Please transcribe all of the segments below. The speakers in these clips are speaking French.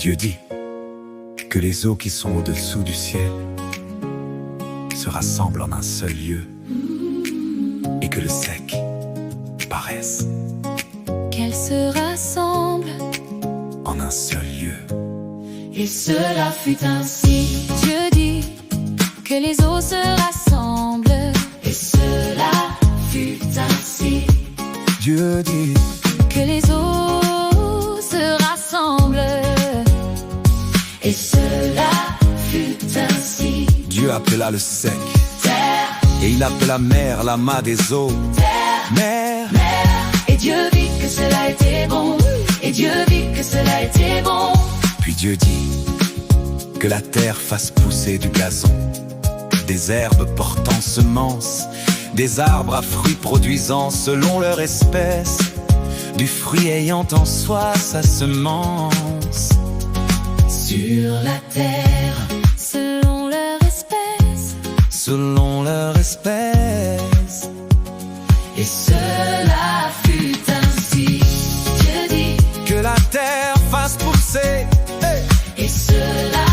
Dieu dit que les eaux qui sont au-dessous du ciel se rassemblent en un seul lieu et que le sec paraisse Qu'elles se rassemblent en un seul lieu. Et cela fut ainsi. Dieu dit que les eaux se rassemblent. Et cela fut ainsi. Dieu dit Que les eaux se rassemblent. Et cela fut ainsi. Dieu appela le sec Terre, et il appela mer l'amas des eaux. terre, Mer, mer. Et Dieu vit que cela était bon. Et Dieu vit que cela était bon. puis Dieu dit que la terre fasse pousser du gazon, des herbes portant semences, des arbres à fruits produisant selon leur espèce, du fruit ayant en soi sa semence. Sur la terre, selon leur espèce. Selon leur espèce. Et cela fut ainsi. Dieu dit Que la terre fasse pousser, hey. et cela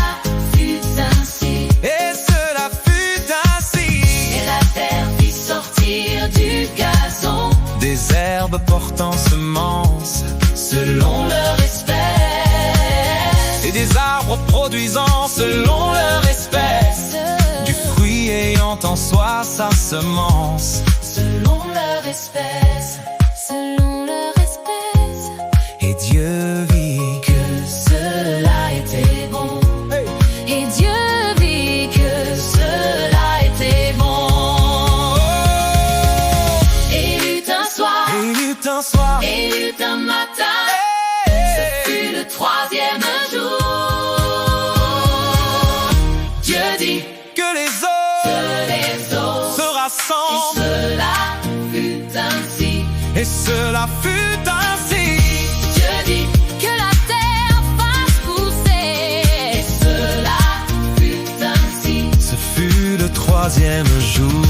fut ainsi. Et cela fut ainsi. Et la terre fit sortir du gazon Des herbes portant semences, selon leur espèce. et des arbres produisant selon leur espèce, du fruit ayant en soi sa semence. Selon leur espèce. Selon leur espèce. Et Dieu vit Que cela était bon. Et Dieu vit que cela était bon. Et il eut un soir. et il eut un soir, Et il eut un matin. Ce fut le troisième jour. Dieu dit que les eaux que les eaux. se Et rassemblent, cela fut ainsi. et cela fut ainsi. Dieu dit que la terre fasse pousser. Et cela fut ainsi. Ce fut le troisième jour.